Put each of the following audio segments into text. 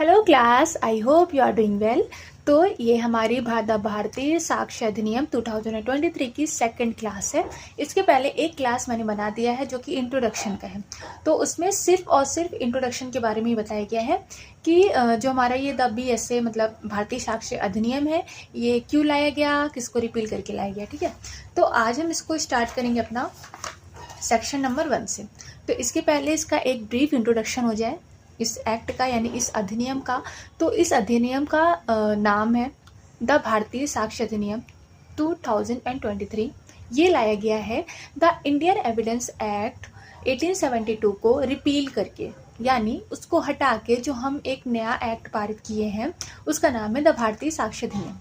Hello class, I hope you are doing well. तो ये हमारी भारतीय साक्ष्य अधिनियम 2023 की सेकंड क्लास है। इसके पहले एक क्लास मैंने बना दिया है जो कि इंट्रोडक्शन का है। तो उसमें सिर्फ और सिर्फ इंट्रोडक्शन के बारे में ही बताया गया है कि जो हमारा ये द BSA मतलब भारतीय साक्ष्य अधिनियम है, ये क्यों लाया गया, किसको रिपील करके लाया गया। ठीक है, तो आज हम इसको स्टार्ट करेंगे अपना सेक्शन नंबर 1 से। तो इसके पहले इसका एक ब्रीफ इंट्रोडक्शन हो जाए इस एक्ट का, यानी इस अधिनियम का। तो इस अधिनियम का नाम है द भारतीय साक्ष्य अधिनियम 2023। ये लाया गया है द इंडियन एविडेंस एक्ट 1872 को रिपील करके, यानी उसको हटा के जो हम एक नया एक्ट पारित किए हैं उसका नाम है द भारतीय साक्ष्य अधिनियम।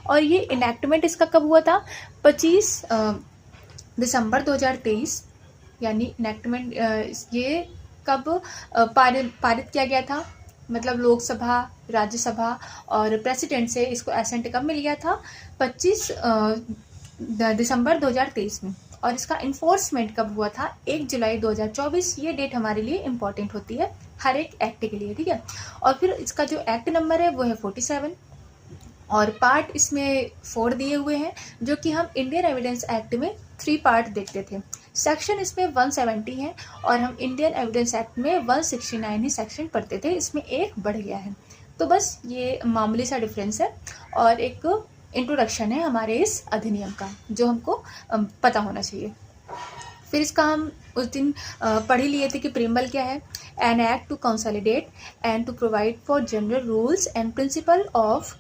और ये इनैक्टमेंट इसका कब हुआ था? 25 दिसंबर 2023, यानी इनैक्टमेंट ये कब पारित किया गया था, मतलब लोकसभा, राज्यसभा और प्रेसिडेंट से इसको एसेंट कब मिल गया था? 25 दिसंबर 2023 में। और इसका इन्फोर्समेंट कब हुआ था? 1 जुलाई 2024। ये डेट हमारे लिए इम्पॉर्टेंट होती है हर एक एक्ट के लिए। ठीक है, और फिर इसका जो एक्ट नंबर है वो है 47 और पार्ट इसमें 4 दिए हुए हैं, जो कि हम इंडियन एविडेंस एक्ट में 3 पार्ट देखते थे। सेक्शन इसमें 170 है और हम इंडियन एविडेंस एक्ट में 169 ही सेक्शन पढ़ते थे, इसमें एक बढ़ गया है। तो बस ये मामूली सा डिफरेंस है और एक इंट्रोडक्शन है हमारे इस अधिनियम का जो हमको पता होना चाहिए। फिर इसका हम उस दिन पढ़ ही लिए थे कि प्रीम्बल क्या है। An act to consolidate and to provide for general rules and principle of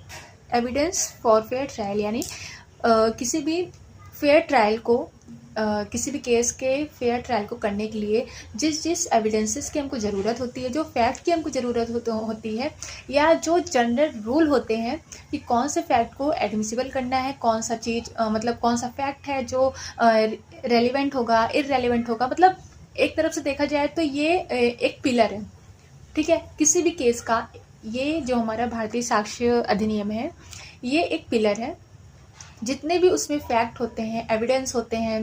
evidence for fair trial, यानी किसी भी फेयर ट्रायल को किसी भी केस के फेयर ट्रायल को करने के लिए जिस एविडेंसेस की हमको ज़रूरत होती है, जो फैक्ट की हमको ज़रूरत होती है, या जो जनरल रूल होते हैं कि कौन से फैक्ट को एडमिसिबल करना है, कौन सा चीज़ मतलब कौन सा फैक्ट है जो रेलिवेंट होगा, इररेलिवेंट होगा। मतलब एक तरफ से देखा जाए तो ये एक पिलर है, ठीक है, किसी भी केस का। ये जो हमारा भारतीय साक्ष्य अधिनियम है ये एक पिलर है। जितने भी उसमें फैक्ट होते हैं, एविडेंस होते हैं,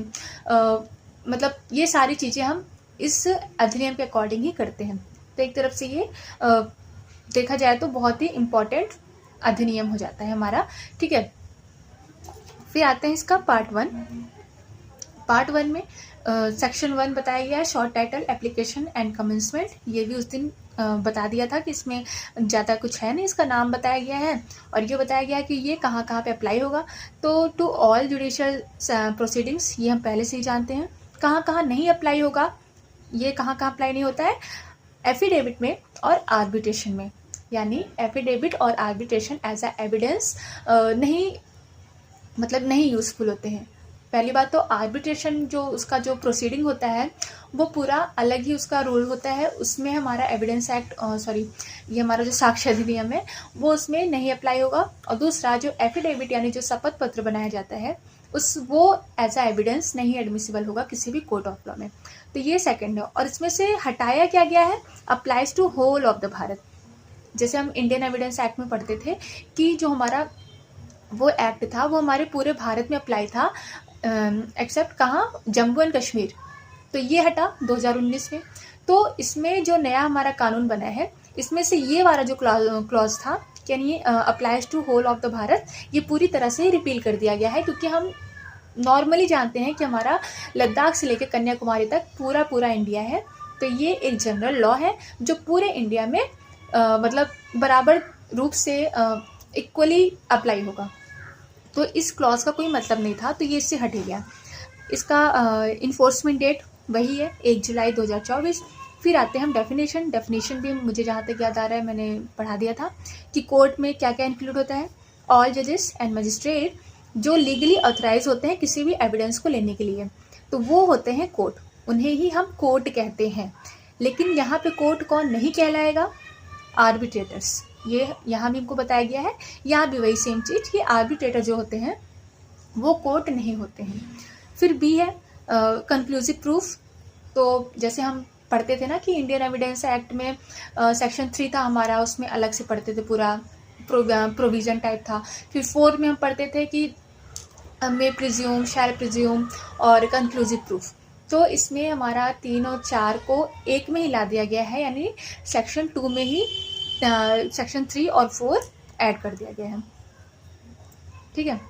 मतलब ये सारी चीज़ें हम इस अधिनियम के अकॉर्डिंग ही करते हैं। तो एक तरफ से ये देखा जाए तो बहुत ही इम्पोर्टेंट अधिनियम हो जाता है हमारा। ठीक है, फिर आते हैं इसका पार्ट 1। पार्ट 1 में सेक्शन 1 बताया गया है, short title, application and commencement. ये भी उस दिन बता दिया था कि इसमें ज़्यादा कुछ है नहीं, इसका नाम बताया गया है और ये बताया गया है कि ये कहाँ कहाँ पे अप्लाई होगा। तो टू ऑल जुडिशियल प्रोसीडिंग्स, ये हम पहले से ही जानते हैं। कहाँ कहाँ नहीं अप्लाई होगा, ये कहाँ कहाँ अप्लाई नहीं होता है? एफिडेविट में और आर्बिट्रेशन में, यानी एफिडेविट और आर्बिट्रेशन एज अ एविडेंस नहीं यूज़फुल होते हैं। पहली बात तो आर्बिट्रेशन जो उसका जो प्रोसीडिंग होता है वो पूरा अलग ही उसका रूल होता है, उसमें हमारा एविडेंस एक्ट ये हमारा जो साक्ष्य अधिनियम है वो उसमें नहीं अप्लाई होगा। और दूसरा जो एफिडेविट यानी जो शपथ पत्र बनाया जाता है वो एज अ एविडेंस नहीं एडमिसिबल होगा किसी भी कोर्ट ऑफ लॉ में। तो ये सेकेंड है। और इसमें से हटाया क्या गया है? Applies to whole of the Bharat. जैसे हम इंडियन एविडेंस एक्ट में पढ़ते थे कि जो हमारा वो एक्ट था वो हमारे पूरे भारत में अप्लाई था, एक्सेप्ट कहाँ? जम्मू एंड कश्मीर। तो ये हटा 2019 में। तो इसमें जो नया हमारा कानून बना है इसमें से ये वाला जो क्लॉज था, यानी applies to whole of the Bharat, ये पूरी तरह से रिपील कर दिया गया है। क्योंकि हम नॉर्मली जानते हैं कि हमारा लद्दाख से लेकर कन्याकुमारी तक पूरा इंडिया है। तो ये एक जनरल लॉ है जो पूरे इंडिया में मतलब बराबर रूप से इक्वली अप्लाई होगा। तो इस क्लॉज का कोई मतलब नहीं था, तो ये इससे हट गया। इसका इन्फोर्समेंट डेट वही है 1 जुलाई 2024। फिर आते हैं हम डेफिनेशन भी मुझे जहाँ तक याद आ रहा है मैंने पढ़ा दिया था कि कोर्ट में क्या क्या इंक्लूड होता है। ऑल जजेस एंड मजिस्ट्रेट जो लीगली ऑथराइज होते हैं किसी भी एविडेंस को लेने के लिए, तो वो होते हैं कोर्ट, उन्हें ही हम कोर्ट कहते हैं। लेकिन यहाँ पे कोर्ट कौन नहीं कहलाएगा? आर्बिट्रेटर्स। ये यहाँ भी हमको बताया गया है, यहाँ भी वही सेम चीज़ कि आर्बिट्रेटर जो होते हैं वो कोर्ट नहीं होते हैं। फिर बी है कंक्लूसिव प्रूफ। तो जैसे हम पढ़ते थे ना कि इंडियन एविडेंस एक्ट में सेक्शन 3 था हमारा, उसमें अलग से पढ़ते थे, पूरा प्रोविज़न टाइप था। फिर 4 में हम पढ़ते थे कि मे प्रिज्यूम, शैल प्रिज्यूम और कंक्लूसिव प्रूफ। तो इसमें हमारा 3 और 4 को एक में ही ला दिया गया है, यानी सेक्शन 2 में ही सेक्शन 3 और 4 ऐड कर दिया गया है। ठीक है,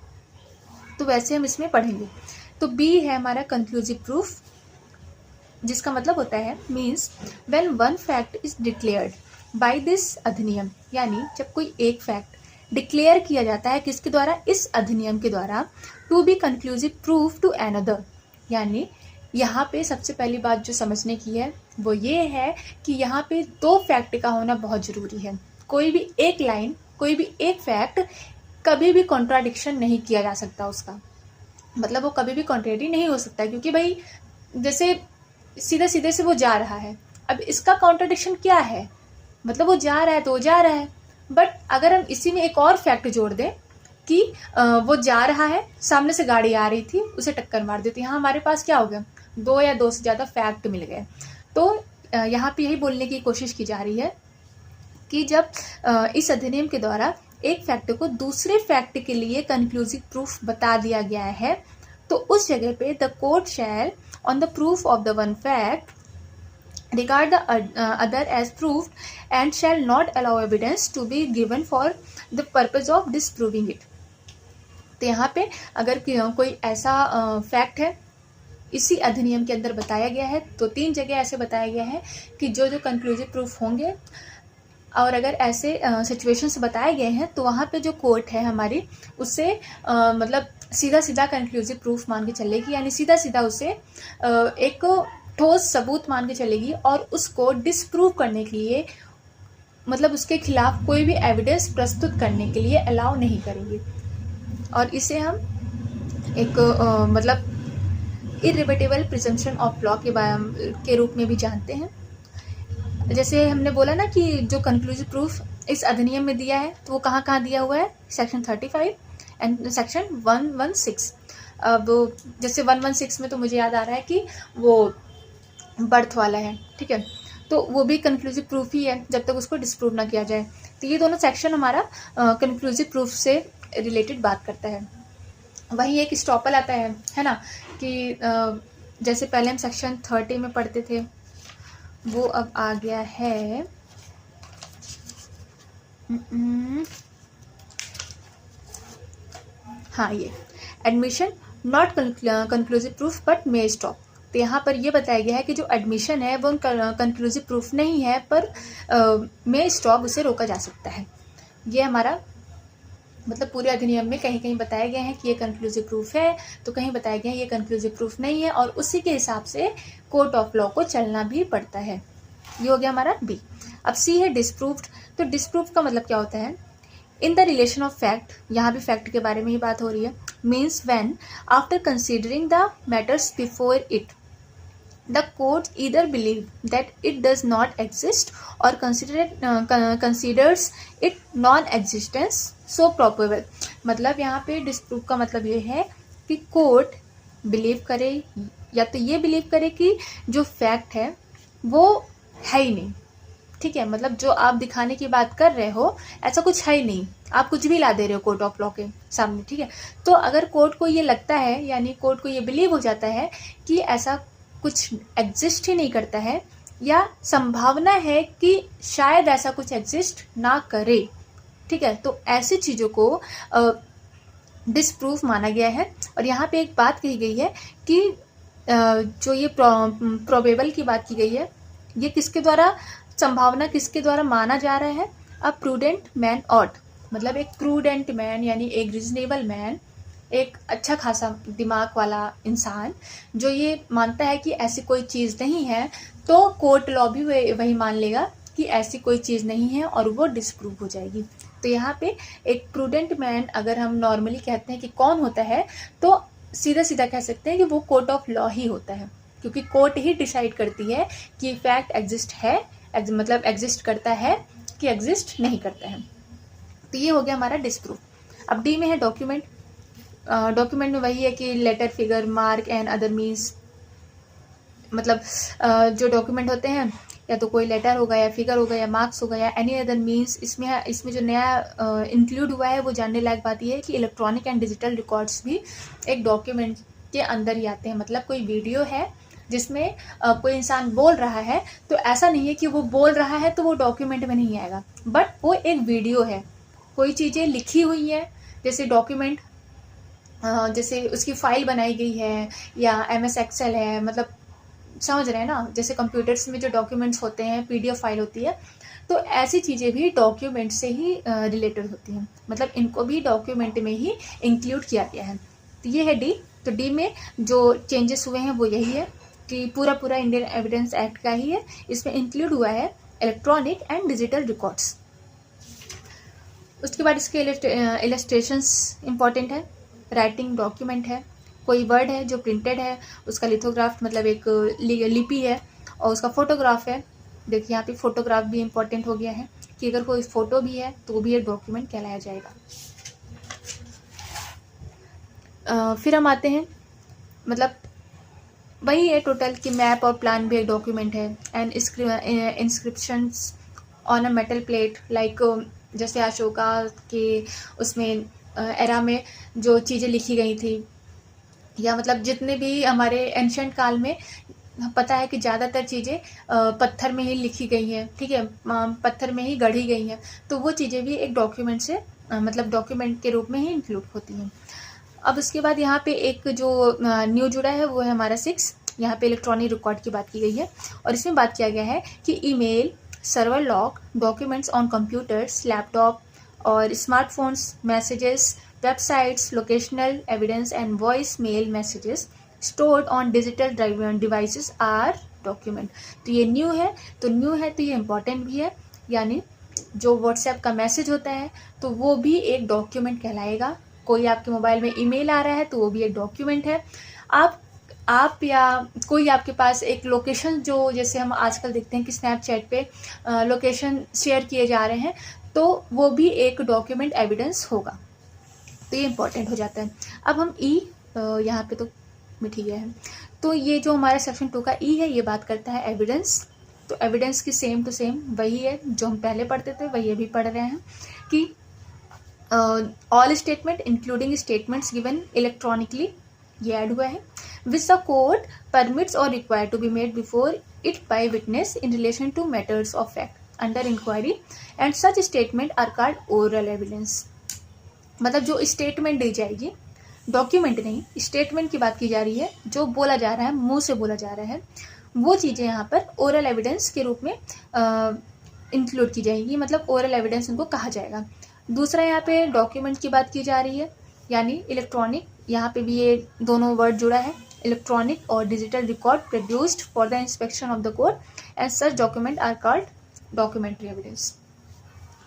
तो वैसे हम इसमें पढ़ेंगे। तो बी है हमारा कंक्लूसिव प्रूफ, जिसका मतलब होता है means when one fact is declared by this अधिनियम, यानी जब कोई एक फैक्ट डिक्लेयर किया जाता है किसके द्वारा, इस अधिनियम के द्वारा, to be conclusive proof to another. यानी यहाँ पे सबसे पहली बात जो समझने की है वो ये है कि यहाँ पे दो फैक्ट का होना बहुत ज़रूरी है। कोई भी एक लाइन, कोई भी एक फैक्ट कभी भी कॉन्ट्राडिक्शन नहीं किया जा सकता उसका, मतलब वो कभी भी कॉन्ट्रेडी नहीं हो सकता, क्योंकि भाई जैसे सीधे सीधे से वो जा रहा है, अब इसका कॉन्ट्राडिक्शन क्या है, मतलब वो जा रहा है तो वो जा रहा है। बट अगर हम इसी में एक और फैक्ट जोड़ दें कि वो जा रहा है, सामने से गाड़ी आ रही थी, उसे टक्कर मार दी, तो यहाँ हमारे पास क्या हो गया, दो या दो से ज़्यादा फैक्ट मिल गए। तो यहाँ पे यही बोलने की कोशिश की जा रही है कि जब इस अधिनियम के द्वारा एक फैक्ट को दूसरे फैक्ट के लिए कंक्लूसिव प्रूफ बता दिया गया है, तो उस जगह पे the court shell on the proof of the one fact regard the other as proved and shall not allow evidence to be given for the purpose of disproving it। तो यहाँ पे अगर कोई ऐसा फैक्ट है इसी अधिनियम के अंदर बताया गया है, तो 3 जगह ऐसे बताया गया है कि जो जो कंक्लूसिव प्रूफ होंगे, और अगर ऐसे सिचुएशंस बताए गए हैं तो वहाँ पे जो कोर्ट है हमारी उससे मतलब सीधा सीधा कंक्लूसिव प्रूफ मान के चलेगी, यानी सीधा सीधा उसे एक ठोस सबूत मान के चलेगी और उसको डिसप्रूव करने के लिए, मतलब उसके खिलाफ कोई भी एविडेंस प्रस्तुत करने के लिए अलाउ नहीं करेंगे। और इसे हम एक मतलब इरिवर्टेबल प्रिजम्पशन ऑफ लॉ के रूप में भी जानते हैं। जैसे हमने बोला ना कि जो कंक्लूसिव प्रूफ इस अधिनियम में दिया है, तो वो कहाँ कहाँ दिया हुआ है, सेक्शन 35 एंड सेक्शन 116। अब जैसे 116 में तो मुझे याद आ रहा है कि वो बर्थ वाला है, ठीक है, तो वो भी कंक्लूसिव प्रूफ ही है जब तक उसको डिस्प्रूव ना किया जाए। तो ये दोनों सेक्शन हमारा कंक्लूसिव प्रूफ से रिलेटेड बात करता है। वहीं एक स्टॉपल आता है ना, कि जैसे पहले हम सेक्शन 30 में पढ़ते थे, वो अब आ गया है हाँ, ये admission not conclusive proof but may stop. तो यहाँ पर ये बताया गया है कि जो एडमिशन है वो कंक्लूसिव प्रूफ नहीं है, पर मे स्टॉप उसे रोका जा सकता है। ये हमारा मतलब पूरे अधिनियम में कहीं कहीं बताया गया है कि ये कंक्लूसिव प्रूफ है, तो कहीं बताया गया है ये कंक्लूसिव प्रूफ नहीं है, और उसी के हिसाब से कोर्ट ऑफ लॉ को चलना भी पड़ता है। ये हो गया हमारा बी। अब सी है डिसप्रूव्ड। तो डिसप्रूव का मतलब क्या होता है, in the relation of fact, यहाँ भी फैक्ट के बारे में ही बात हो रही है, means when after considering the matters before it the court either believe that it does not exist or considers it non-existence so probable। मतलब यहाँ पे डिस्प्रूव का मतलब ये है कि कोर्ट बिलीव करे, या तो ये बिलीव करे कि जो फैक्ट है वो है ही नहीं, ठीक है, मतलब जो आप दिखाने की बात कर रहे हो ऐसा कुछ है ही नहीं, आप कुछ भी ला दे रहे हो कोर्ट ऑफ लॉ के सामने, ठीक है। तो अगर कोर्ट को ये लगता है, यानी कोर्ट को ये बिलीव हो जाता है कि ऐसा कुछ एग्जिस्ट ही नहीं करता है, या संभावना है कि शायद ऐसा कुछ एग्जिस्ट ना करे, ठीक है, तो ऐसी चीज़ों को डिसप्रूफ माना गया है। और यहाँ पे एक बात कही गई है कि जो ये प्रोबेबल की बात की गई है, ये किसके द्वारा, संभावना किसके द्वारा माना जा रहा है, अ प्रूडेंट मैन ऑट, मतलब एक प्रूडेंट मैन यानी एक रीजनेबल मैन, एक अच्छा खासा दिमाग वाला इंसान जो ये मानता है कि ऐसी कोई चीज़ नहीं है, तो कोर्ट लॉ भी वही मान लेगा कि ऐसी कोई चीज़ नहीं है और वो डिसप्रूव हो जाएगी। तो यहाँ पे एक प्रूडेंट मैन अगर हम नॉर्मली कहते हैं कि कौन होता है, तो सीधा सीधा कह सकते हैं कि वो कोर्ट ऑफ लॉ ही होता है, क्योंकि कोर्ट ही डिसाइड करती है कि फैक्ट एग्जिस्ट है, मतलब एग्जिस्ट करता है कि एग्जिस्ट नहीं करता है। तो ये हो गया हमारा डिसप्रूव। अब डी में है डॉक्यूमेंट। डॉक्यूमेंट में वही है कि letter, figure, mark and other means, मतलब जो डॉक्यूमेंट होते हैं या तो कोई लेटर होगा या फिगर होगा या मार्क्स होगा या एनी अदर मीन्स। इसमें जो नया इंक्लूड हुआ है वो जानने लायक बात ये है कि इलेक्ट्रॉनिक एंड डिजिटल रिकॉर्ड्स भी एक डॉक्यूमेंट के अंदर ही आते हैं। मतलब कोई वीडियो है जिसमें कोई इंसान बोल रहा है, तो ऐसा नहीं है कि वो बोल रहा है तो वो डॉक्यूमेंट में नहीं आएगा, बट वो एक वीडियो है, कोई चीज़ें लिखी हुई है, जैसे डॉक्यूमेंट, जैसे उसकी फाइल बनाई गई है या MS एक्सेल है, मतलब समझ रहे हैं ना, जैसे कंप्यूटर्स में जो डॉक्यूमेंट्स होते हैं PDF फाइल होती है, तो ऐसी चीज़ें भी डॉक्यूमेंट से ही रिलेटेड होती हैं, मतलब इनको भी डॉक्यूमेंट में ही इंक्लूड किया गया है। तो ये है डी। तो डी में जो चेंजेस हुए हैं वो यही है कि पूरा इंडियन एविडेंस एक्ट का ही है, इसमें इंक्लूड हुआ है इलेक्ट्रॉनिक एंड डिजिटल रिकॉर्ड्स। उसके बाद इसके इलस्ट्रेशंस इंपॉर्टेंट है, राइटिंग डॉक्यूमेंट है, कोई वर्ड है जो प्रिंटेड है, उसका लिथोग्राफ मतलब एक लिपि है, और उसका फोटोग्राफ है। देखिए यहाँ पे फोटोग्राफ भी इम्पोर्टेंट हो गया है कि अगर कोई फोटो भी है तो वो भी एक डॉक्यूमेंट कहलाया जाएगा। फिर हम आते हैं, मतलब वही है टोटल कि मैप और प्लान भी एक डॉक्यूमेंट है, and inscriptions on a metal plate, like जैसे अशोका के उसमें एरा में जो चीज़ें लिखी गई थी, या मतलब जितने भी हमारे एंशंट काल में पता है कि ज़्यादातर चीज़ें पत्थर में ही लिखी गई हैं, ठीक है, पत्थर में ही गढ़ी गई हैं, तो वो चीज़ें भी एक डॉक्यूमेंट से मतलब डॉक्यूमेंट के रूप में ही इंक्लूड होती हैं। अब उसके बाद यहाँ पे एक जो न्यू जुड़ा है वो है हमारा 6, यहाँ पे इलेक्ट्रॉनिक रिकॉर्ड की बात की गई है, और इसमें बात किया गया है कि email, server log, documents on computers, laptop और smartphones, messages, websites, locational evidence and voice mail messages stored on digital devices are document. तो ये न्यू है, तो ये इम्पॉर्टेंट भी है, यानी जो व्हाट्सएप का मैसेज होता है तो वो भी एक डॉक्यूमेंट कहलाएगा। कोई आपके मोबाइल में ईमेल आ रहा है तो वो भी एक डॉक्यूमेंट है। आप या कोई आपके पास एक लोकेशन, जो जैसे हम आजकल देखते हैं कि स्नैपचैट पे लोकेशन शेयर किए जा रहे हैं, तो वो भी एक डॉक्यूमेंट एविडेंस होगा, तो ये इंपॉर्टेंट हो जाता है। अब हम यहाँ पे तो मिट ही गया है, तो ये जो हमारा सेक्शन 2 का है, ये बात करता है एविडेंस। तो एविडेंस की सेम टू सेम वही है जो हम पहले पढ़ते थे, वही अभी पढ़ रहे हैं कि all statement including statements given electronically, ये ऐड हुआ है, विच द कोर्ट परमिट्स और require to be made before it by witness in relation to matters of fact under inquiry, and such statement are called oral evidence. मतलब जो statement दी जाएगी, document नहीं, statement की बात की जा रही है, जो बोला जा रहा है, मुंह से बोला जा रहा है, वो चीज़ें यहाँ पर ओरल एविडेंस के रूप में इंक्लूड की जाएगी, मतलब ओरल एविडेंस उनको कहा जाएगा। दूसरा यहाँ पे डॉक्यूमेंट की बात की जा रही है, यानी इलेक्ट्रॉनिक, यहाँ पे भी ये दोनों वर्ड जुड़ा है, इलेक्ट्रॉनिक और digital record produced for the inspection of the court and such document are called documentary evidence.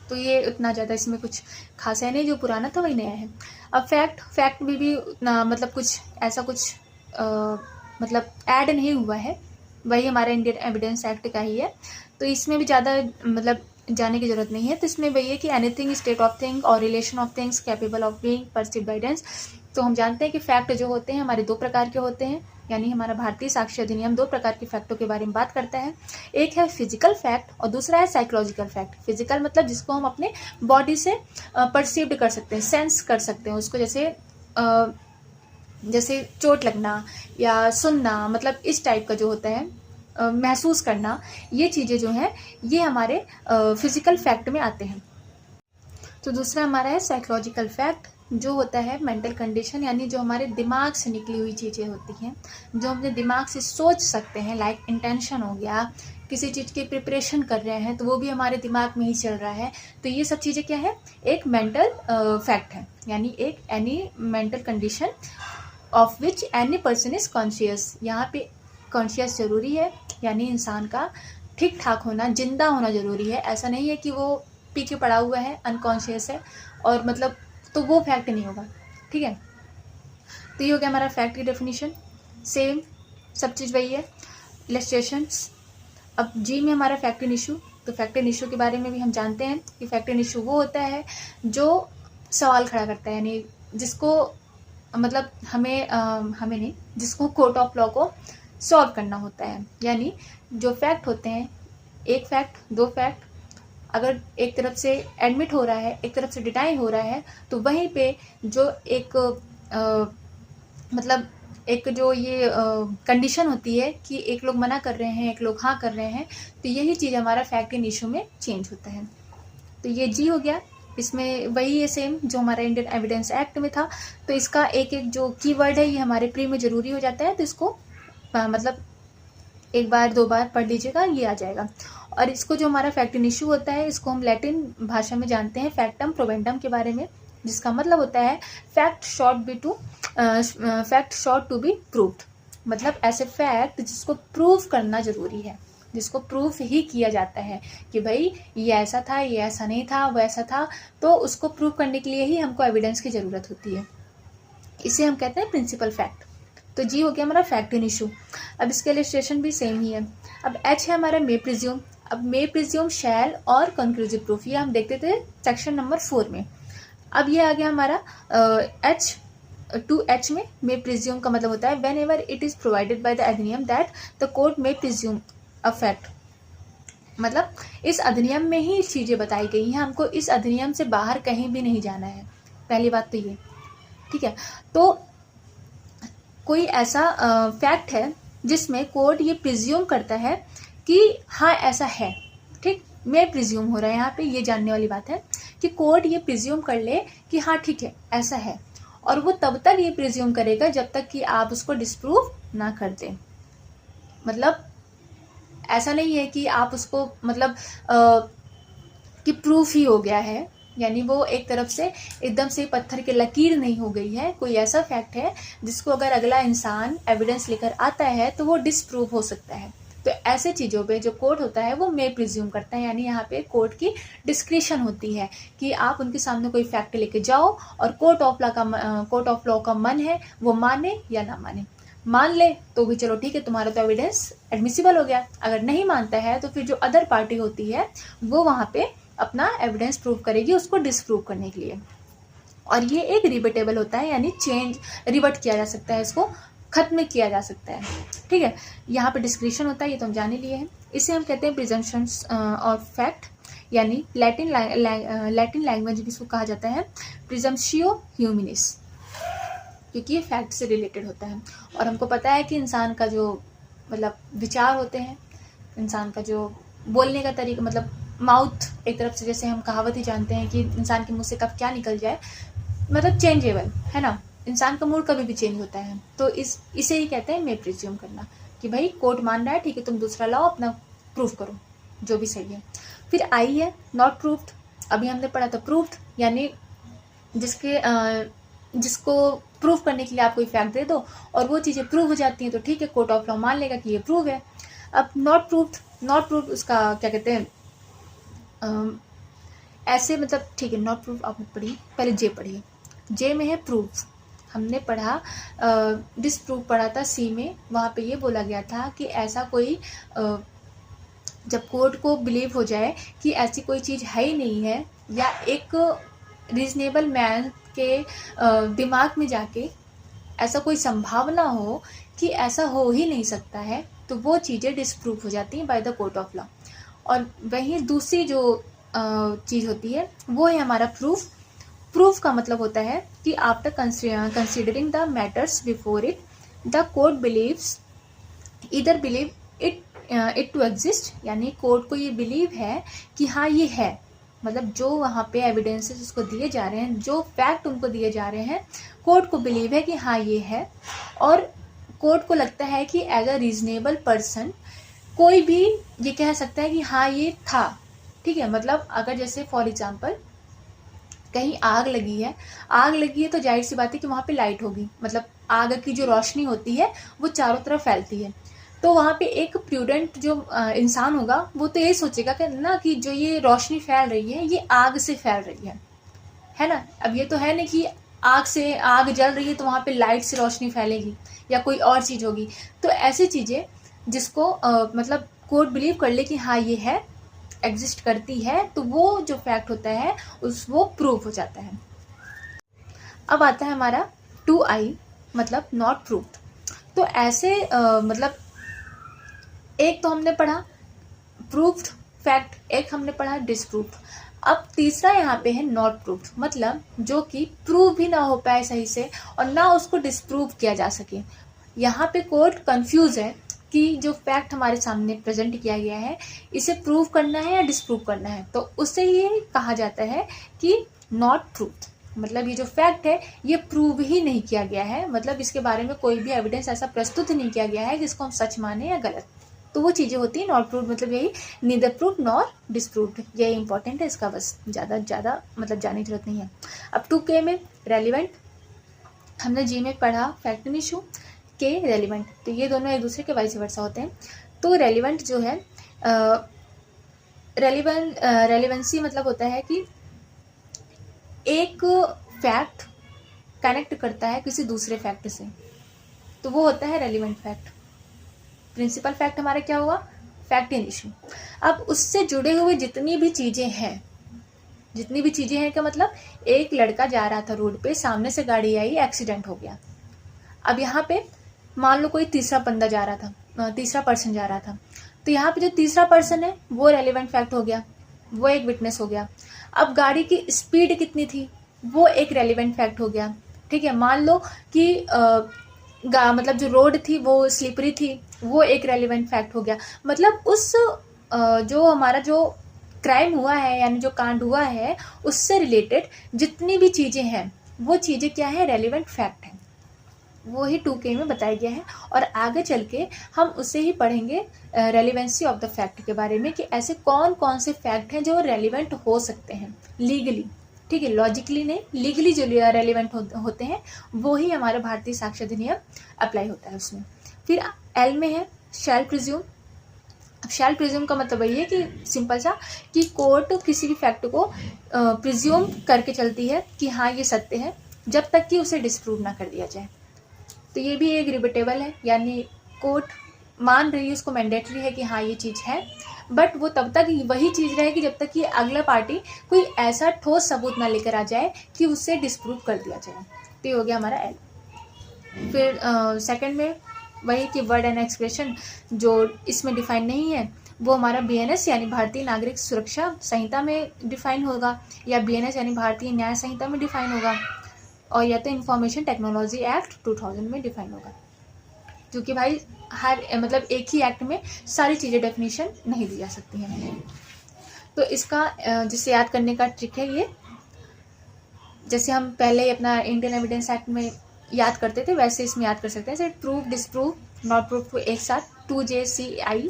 तो ये उतना ज़्यादा इसमें कुछ खास है नहीं, जो पुराना था वही नया है। अब फैक्ट भी उतना मतलब कुछ ऐसा कुछ मतलब ऐड नहीं हुआ है, वही हमारा इंडियन एविडेंस एक्ट का ही है, तो इसमें भी ज़्यादा मतलब जाने की जरूरत नहीं है। तो इसमें वही है कि एनीथिंग स्टेट ऑफ थिंग और relation of things capable of being perceived bye evidence. तो हम जानते हैं कि फैक्ट जो होते हैं हमारे 2 प्रकार के होते हैं, यानी हमारा भारतीय साक्ष्य अधिनियम 2 प्रकार के फैक्टों के बारे में बात करता है। एक है फिजिकल फैक्ट और दूसरा है साइकोलॉजिकल फैक्ट। फिजिकल मतलब जिसको हम अपने बॉडी से परसीव्ड कर सकते हैं, सेंस कर सकते हैं उसको, जैसे चोट लगना या सुनना, मतलब इस टाइप का जो होता है, महसूस करना, ये चीज़ें जो हैं ये हमारे फिजिकल फैक्ट में आते हैं। तो दूसरा हमारा है साइकोलॉजिकल फैक्ट, जो होता है मेंटल कंडीशन, यानी जो हमारे दिमाग से निकली हुई चीज़ें होती हैं, जो हम अपने दिमाग से सोच सकते हैं, लाइक इंटेंशन हो गया, किसी चीज़ की प्रिपरेशन कर रहे हैं तो वो भी हमारे दिमाग में ही चल रहा है, तो ये सब चीज़ें क्या है, एक मेंटल फैक्ट है, यानी एक any mental condition of which any person is conscious. यहाँ पे कॉन्शियस जरूरी है, यानी इंसान का ठीक ठाक होना, जिंदा होना जरूरी है। ऐसा नहीं है कि वो पी के पड़ा हुआ है, अनकॉन्शियस है, और मतलब तो वो फैक्ट नहीं होगा, ठीक है। तो ये हो गया हमारा फैक्ट की डेफिनेशन, सेम सब चीज़ वही है। इलस्ट्रेशंस, अब जी में हमारा फैक्ट एंड इशू, तो फैक्ट एंड इशू के बारे में भी हम जानते हैं कि फैक्ट एंड इशू वो होता है जो सवाल खड़ा करता है, यानी जिसको मतलब हमें नहीं, जिसको कोर्ट ऑफ लॉ को सॉल्व करना होता है। यानी जो फैक्ट होते हैं, एक फैक्ट, 2 फैक्ट, अगर एक तरफ से एडमिट हो रहा है, एक तरफ से डिनाई हो रहा है, तो वहीं पे जो एक मतलब एक जो ये कंडीशन होती है कि एक लोग मना कर रहे हैं, एक लोग हाँ कर रहे हैं, तो यही चीज़ हमारा फैक्ट इन इशू में चेंज होता है। तो ये जी हो गया। इसमें वही है सेम जो हमारा इंडियन एविडेंस एक्ट में था। तो इसका एक एक जो कीवर्ड है ये हमारे प्री में ज़रूरी हो जाता है, तो इसको मतलब एक बार दो बार पढ़ लीजिएगा, ये आ जाएगा। और इसको जो हमारा फैक्ट इन इशू होता है, इसको हम लैटिन भाषा में जानते हैं फैक्टम प्रोवेंडम के बारे में, जिसका मतलब होता है fact sought to be proved. मतलब ऐसे फैक्ट जिसको प्रूव करना जरूरी है, जिसको प्रूफ ही किया जाता है कि भाई ये ऐसा था, ये ऐसा नहीं था, वो ऐसा था, तो उसको प्रूव करने के लिए ही हमको एविडेंस की ज़रूरत होती है। इसे हम कहते हैं प्रिंसिपल फैक्ट। तो जी हो गया हमारा फैक्ट इन इशू। अब इसके इलस्ट्रेशन भी सेम ही है। अब एच है हमारा मे प्रिज्यूम। अब मे प्रिज्यूम, शैल और कंक्लूसिव प्रूफ, ये हम देखते थे सेक्शन नंबर 4 में। अब ये आ गया हमारा एच टू एच में। मे प्रिज्यूम का मतलब होता है whenever it is provided by the अधिनियम that the court may presume a fact. मतलब इस अधिनियम में ही चीज़ें बताई गई हैं, हमको इस अधिनियम से बाहर कहीं भी नहीं जाना है। पहली बात तो ये, ठीक है। तो कोई ऐसा फैक्ट है जिसमें कोर्ट ये प्रिज्यूम करता है कि हाँ ऐसा है, ठीक, मैं प्रिज्यूम हो रहा है यहाँ पे, ये जानने वाली बात है कि कोर्ट ये प्रिज्यूम कर ले कि हाँ ठीक है ऐसा है, और वो तब तक ये प्रिज्यूम करेगा जब तक कि आप उसको डिस्प्रूव ना कर दें। मतलब ऐसा नहीं है कि आप उसको मतलब कि प्रूफ ही हो गया है, यानी वो एक तरफ से एकदम से पत्थर की लकीर नहीं हो गई है। कोई ऐसा फैक्ट है जिसको अगर अगला इंसान एविडेंस लेकर आता है तो वो डिस्प्रूव हो सकता है। तो ऐसे चीज़ों पे जो कोर्ट होता है वो मे प्रिज्यूम करता है, यानी यहाँ पे कोर्ट की डिस्क्रिशन होती है कि आप उनके सामने कोई फैक्ट लेके जाओ और कोर्ट ऑफ लॉ का मन है वो माने या ना माने। मान ले तो भी चलो ठीक है, तुम्हारा तो एविडेंस एडमिसिबल हो गया। अगर नहीं मानता है तो फिर जो अदर पार्टी होती है वो वहाँ पे अपना एविडेंस प्रूव करेगी उसको डिस्प्रूव करने के लिए। और ये एक रिबटेबल होता है, यानी रिबट किया जा सकता है, इसको खत्म किया जा सकता है, ठीक है। यहाँ पे डिस्क्रिशन होता है, ये तो हम जाने लिए हैं। इसे हम कहते हैं प्रिजम्पशंस ऑफ फैक्ट, यानी लैटिन लैंग्वेज भी इसको कहा जाता है प्रिजम्पशियो ह्यूमिनिस, क्योंकि ये फैक्ट से रिलेटेड होता है। और हमको पता है कि इंसान का जो मतलब विचार होते हैं, इंसान का जो बोलने का तरीका, मतलब माउथ, एक तरफ से जैसे हम कहावत ही जानते हैं कि इंसान के मुंह से कब क्या निकल जाए, मतलब चेंजेबल है ना, इंसान का मूड कभी भी चेंज होता है। तो इसे ही कहते हैं मे प्रिज्यूम करना कि भाई कोर्ट मान रहा है, ठीक है, तुम दूसरा लाओ, अपना प्रूफ करो जो भी सही है। फिर आई है नॉट प्रूव्ड। अभी हमने पढ़ा था प्रूव्ड, यानी जिसको प्रूफ करने के लिए आप कोई फैक्ट दे दो और वो चीज़ें प्रूव हो जाती हैं तो ठीक है, कोर्ट ऑफ लॉ मान लेगा कि ये प्रूव है। अब नॉट प्रूव्ड उसका क्या कहते हैं, ऐसे मतलब ठीक है, नॉट प्रूफ आपने पढ़ी, पहले जे पढ़िए। जे में है प्रूफ, हमने पढ़ा डिसप्रूव पढ़ा था सी में, वहाँ पे ये बोला गया था कि ऐसा कोई जब कोर्ट को बिलीव हो जाए कि ऐसी कोई चीज़ है ही नहीं है, या एक रीजनेबल मैन के दिमाग में जाके ऐसा कोई संभावना हो कि ऐसा हो ही नहीं सकता है, तो वो चीज़ें डिसप्रूव हो जाती हैं by the court of law. और वहीं दूसरी जो चीज़ होती है वो है हमारा प्रूफ का मतलब होता है कि after considering the matters before it the court believes either believe it to exist, यानी कोर्ट को ये बिलीव है कि हाँ ये है, मतलब जो वहाँ पे एविडेंसेस उसको दिए जा रहे हैं, जो फैक्ट उनको दिए जा रहे हैं, कोर्ट को बिलीव है कि हाँ ये है। और कोर्ट को लगता है कि एज अ रीजनेबल पर्सन कोई भी ये कह सकता है कि हाँ ये था, ठीक है। मतलब अगर जैसे फॉर एग्जांपल कहीं आग लगी है तो जाहिर सी बात है कि वहाँ पे लाइट होगी, मतलब आग की जो रोशनी होती है वो चारों तरफ फैलती है। तो वहाँ पे एक प्रूडेंट जो इंसान होगा वो तो यही सोचेगा कि ना कि जो ये रोशनी फैल रही है ये आग से फैल रही है ना। अब ये तो है ना कि आग जल रही है तो वहाँ पे लाइट से रोशनी फैलेगी या कोई और चीज़ होगी। तो ऐसी चीज़ें जिसको मतलब कोर्ट बिलीव कर ले कि हाँ ये है, एग्जिस्ट करती है, तो वो जो फैक्ट होता है वो प्रूव हो जाता है। अब आता है हमारा 2I, मतलब नॉट प्रूव्ड। तो ऐसे मतलब एक तो हमने पढ़ा प्रूव्ड फैक्ट, एक हमने पढ़ा डिसप्रूव्ड। अब तीसरा यहाँ पे है नॉट प्रूव्ड, मतलब जो कि प्रूव भी ना हो पाए सही से और ना उसको डिसप्रूव किया जा सके। यहाँ पे कोर्ट कंफ्यूज है कि जो फैक्ट हमारे सामने प्रेजेंट किया गया है इसे प्रूव करना है या डिसप्रूव करना है, तो उससे ये कहा जाता है कि नॉट ट्रूथ, मतलब ये जो फैक्ट है ये प्रूव ही नहीं किया गया है, मतलब इसके बारे में कोई भी एविडेंस ऐसा प्रस्तुत नहीं किया गया है जिसको हम सच माने या गलत। तो वो चीज़ें होती हैं नॉट प्रूव, मतलब यही नीदर प्रूव नॉर डिसप्रूव्ड, यही इंपॉर्टेंट है, इसका बस ज़्यादा मतलब जानने की जरूरत नहीं है। अब 2K में रेलिवेंट, हमने जी में पढ़ा फैक्ट एंड इशू, के रेलिवेंट, तो ये दोनों एक दूसरे के वाइस वर्सा होते हैं। तो रेलिवेंट जो है रेलिवेंसी मतलब होता है कि एक फैक्ट कनेक्ट करता है किसी दूसरे फैक्ट से, तो वो होता है रेलिवेंट फैक्ट। प्रिंसिपल फैक्ट हमारा क्या हुआ, फैक्ट एंड इशू। अब उससे जुड़े हुए जितनी भी चीज़ें हैं का मतलब एक लड़का जा रहा था रोड पे, सामने से गाड़ी आई, एक्सीडेंट हो गया। अब यहाँ पे मान लो कोई तीसरा पर्सन जा रहा था, तो यहाँ पे जो तीसरा पर्सन है वो रेलिवेंट फैक्ट हो गया, वो एक विटनेस हो गया। अब गाड़ी की स्पीड कितनी थी वो एक रेलिवेंट फैक्ट हो गया, ठीक है। मान लो कि मतलब जो रोड थी वो स्लिपरी थी, वो एक रेलिवेंट फैक्ट हो गया। मतलब उस जो हमारा जो क्राइम हुआ है यानी जो कांड हुआ है उससे रिलेटेड जितनी भी चीज़ें हैं वो चीज़ें क्या है, रेलिवेंट फैक्ट है। वो ही 2K में बताया गया है, और आगे चल के हम उससे ही पढ़ेंगे रेलिवेंसी ऑफ द फैक्ट के बारे में कि ऐसे कौन कौन से फैक्ट हैं जो रेलिवेंट हो सकते हैं लीगली, ठीक है, लॉजिकली नहीं, लीगली जो रेलिवेंट होते हैं वो ही हमारे भारतीय साक्ष्य अधिनियम अप्लाई होता है उसमें। फिर एल में है शैल प्रिज्यूम। अब शैल प्रिज्यूम का मतलब वही है कि सिंपल सा कि कोर्ट किसी भी फैक्ट को प्रिज्यूम करके चलती है कि हाँ ये सत्य है, जब तक कि उसे डिसप्रूव ना कर दिया जाए। तो ये भी एक रिबेटेबल है, यानी कोर्ट मान रही है, उसको मैंडेटरी है कि हाँ ये चीज़ है, बट वो तब तक वही चीज़ रहेगी जब तक कि अगला पार्टी कोई ऐसा ठोस सबूत ना लेकर आ जाए कि उससे डिसप्रूव कर दिया जाए। तो ये हो गया हमारा एल। फिर सेकंड में वही कि वर्ड एंड एक्सप्रेशन जो इसमें डिफाइन नहीं है वो हमारा BNS यानी भारतीय नागरिक सुरक्षा संहिता में डिफाइन होगा, या BNS यानी भारतीय न्याय संहिता में डिफाइन होगा, और या तो इंफॉर्मेशन टेक्नोलॉजी एक्ट 2000 में डिफाइन होगा, क्योंकि भाई हर मतलब एक ही एक्ट में सारी चीज़ें डेफिनेशन नहीं दी जा सकती हैं। तो इसका जिसे याद करने का ट्रिक है ये, जैसे हम पहले अपना इंडियन एविडेंस एक्ट में याद करते थे वैसे इसमें याद कर सकते हैं। जैसे प्रूव, डिसप्रूव, नॉट प्रूव को एक साथ, 2JCI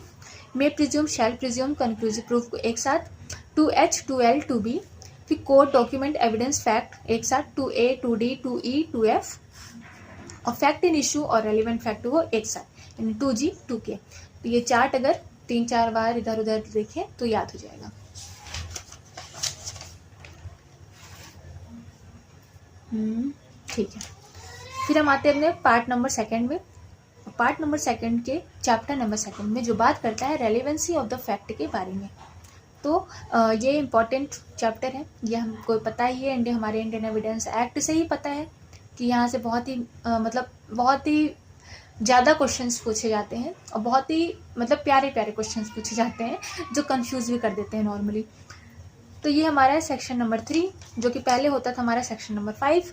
में प्रिज्यूम, शैल प्रिज्यूम, कंक्लूसिव प्रूफ को एक साथ, 2H, 2L, 2B, फिर कोर्ट, डॉक्यूमेंट, एविडेंस, फैक्ट एक साथ, 2A, 2D, 2E, 2F, और फैक्ट इन इशू और रेलिवेंट फैक्ट को एक साथ, यानी 2G, 2K। तो ये चार्ट अगर 3-4 बार इधर उधर देखें तो याद हो जाएगा। ठीक है, फिर हम आते हैं अपने पार्ट नंबर 2 में। पार्ट नंबर 2 के चैप्टर नंबर 2 में जो बात करता है रेलिवेंसी ऑफ द फैक्ट के बारे में। तो ये इम्पॉर्टेंट चैप्टर है, ये हमको पता ही है, हमारे इंडियन एविडेंस एक्ट से ही पता है कि यहाँ से बहुत ही ज़्यादा क्वेश्चंस पूछे जाते हैं, और बहुत ही मतलब प्यारे प्यारे क्वेश्चंस पूछे जाते हैं जो कंफ्यूज भी कर देते हैं नॉर्मली। तो ये हमारा है सेक्शन नंबर 3, जो कि पहले होता था हमारा सेक्शन नंबर 5।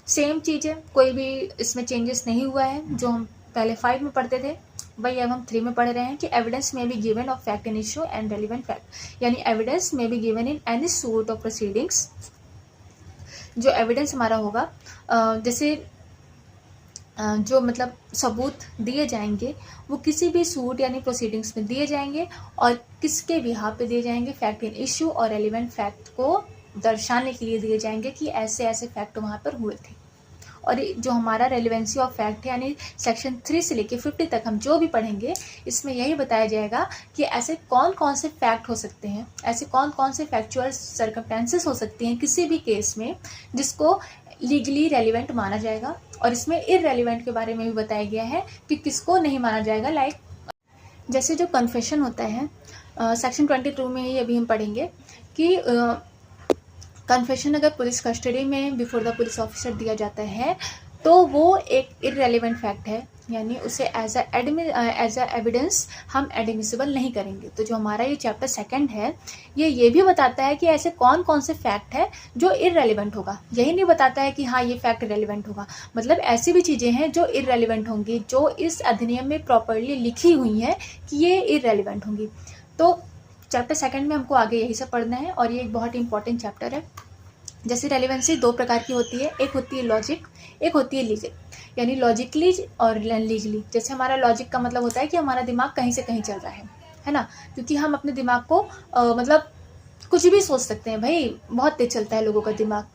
सेम चीज़ है, कोई भी इसमें चेंजेस नहीं हुआ है। जो हम पहले 5 में पढ़ते थे वही अब हम 3 में पढ़ रहे हैं कि एविडेंस में be given of fact and issue and relevant fact, यानी एविडेंस में be given in any suit of proceedings. जो एविडेंस हमारा होगा जैसे जो मतलब सबूत दिए जाएंगे वो किसी भी सूट यानी प्रोसीडिंग्स में दिए जाएंगे, और किसके बिहाफ पे दिए जाएंगे, फैक्ट इन इशू और रेलिवेंट फैक्ट को दर्शाने के लिए दिए जाएंगे कि ऐसे ऐसे फैक्ट वहाँ पर हुए थे। और जो हमारा रेलिवेंसी ऑफ फैक्ट है यानी सेक्शन 3 से लेके 50 तक हम जो भी पढ़ेंगे इसमें यही बताया जाएगा कि ऐसे कौन कौन से फैक्ट हो सकते हैं, ऐसे कौन कौन से फैक्चुअल सर्कमस्टेंसेस हो सकती हैं किसी भी केस में जिसको लीगली रेलिवेंट माना जाएगा। और इसमें इररेलिवेंट के बारे में भी बताया गया है कि किसको नहीं माना जाएगा। लाइक जैसे जो कन्फेशन होता है सेक्शन 22 में ही अभी हम पढ़ेंगे कि कन्फेशन अगर पुलिस कस्टडी में बिफोर द पुलिस ऑफिसर दिया जाता है तो वो एक इररेलेवेंट फैक्ट है, यानी उसे एज अ एविडेंस हम एडमिसिबल नहीं करेंगे। तो जो हमारा ये चैप्टर सेकंड है ये भी बताता है कि ऐसे कौन कौन से फैक्ट है जो इररेलेवेंट होगा। यही नहीं बताता है कि हाँ ये फैक्ट रेलिवेंट होगा, मतलब ऐसी भी चीज़ें हैं जो इररेलेवेंट होंगी, जो इस अधिनियम में प्रॉपरली लिखी हुई हैं कि ये इररेलेवेंट होंगी। तो चैप्टर सेकंड में हमको आगे यही सब पढ़ना है और ये एक बहुत इंपॉर्टेंट चैप्टर है। जैसे रेलिवेंसी दो प्रकार की होती है, एक होती है लॉजिक, एक होती है लीगल। यानी लॉजिकली और लीगली। जैसे हमारा लॉजिक का मतलब होता है कि हमारा दिमाग कहीं से कहीं चल रहा है ना, क्योंकि हम अपने दिमाग को मतलब कुछ भी सोच सकते हैं भाई, बहुत तेज चलता है लोगों का दिमाग।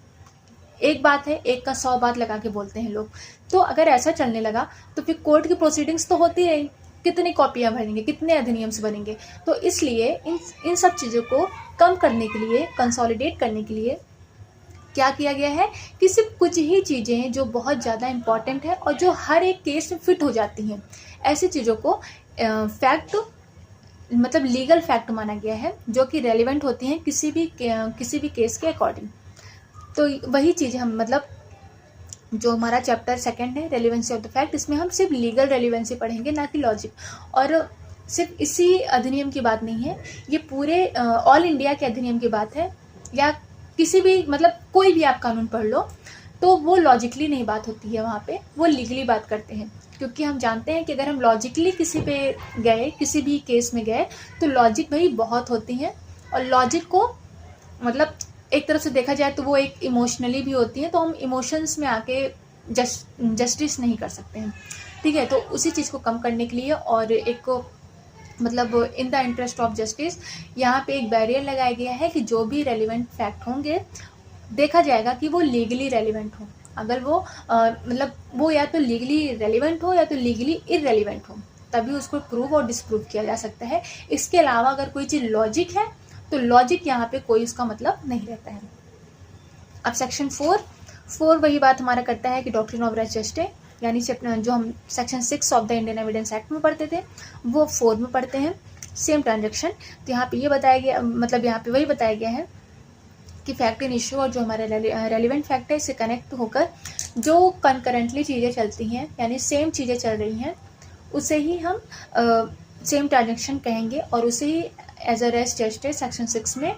एक बात है, एक का 100 बात लगा के बोलते हैं लोग। तो अगर ऐसा चलने लगा तो फिर कोर्ट की प्रोसीडिंग्स तो होती रही, कितनी कॉपियां भरेंगे, कितने अधिनियम्स बनेंगे। तो इसलिए इन सब चीज़ों को कम करने के लिए, कंसोलिडेट करने के लिए क्या किया गया है कि सिर्फ कुछ ही चीज़ें जो बहुत ज़्यादा इम्पॉर्टेंट है और जो हर एक केस में फिट हो जाती हैं, ऐसी चीज़ों को फैक्ट मतलब लीगल फैक्ट माना गया है, जो कि रेलिवेंट होती हैं किसी भी केस के अकॉर्डिंग। तो वही चीज़ हम मतलब जो हमारा चैप्टर सेकंड है रेलिवेंसी ऑफ द फैक्ट, इसमें हम सिर्फ लीगल रेलिवेंसी पढ़ेंगे, ना कि लॉजिक। और सिर्फ इसी अधिनियम की बात नहीं है, ये पूरे ऑल इंडिया के अधिनियम की बात है, या किसी भी मतलब कोई भी आप कानून पढ़ लो तो वो लॉजिकली नहीं बात होती है, वहाँ पे वो लीगली बात करते हैं। क्योंकि हम जानते हैं कि अगर हम लॉजिकली किसी पे गए, किसी भी केस में गए, तो लॉजिक भाई बहुत होती हैं। और लॉजिक को मतलब एक तरफ से देखा जाए तो वो एक इमोशनली भी होती है, तो हम इमोशंस में आके जस्टिस नहीं कर सकते हैं, ठीक है। तो उसी चीज़ को कम करने के लिए और एक मतलब in the interest of justice यहाँ पे एक बैरियर लगाया गया है कि जो भी रेलिवेंट फैक्ट होंगे देखा जाएगा कि वो लीगली रेलिवेंट हो। अगर वो मतलब वो या तो लीगली रेलिवेंट हो या तो लीगली इररेलिवेंट हो, तभी उसको प्रूव और डिसप्रूव किया जा सकता है। इसके अलावा अगर कोई चीज़ लॉजिक है तो लॉजिक यहाँ पे कोई उसका मतलब नहीं रहता है। अब सेक्शन 4 वही बात हमारा करता है कि डॉक्ट्रिन ऑफ रेस जस्टे, यानी जो हम section 6 of the Indian evidence act में पढ़ते थे वो 4 में पढ़ते हैं, सेम ट्रांजेक्शन। तो यहाँ पे ये बताया गया, मतलब यहाँ पे वही बताया गया है कि फैक्ट इन इशू और जो हमारा रेलिवेंट फैक्ट है इससे कनेक्ट होकर जो कंकरेंटली चीज़ें चलती हैं, यानी सेम चीज़ें चल रही हैं, उसे ही हम सेम ट्रांजेक्शन कहेंगे और उसे ही as a res gestae section 6 में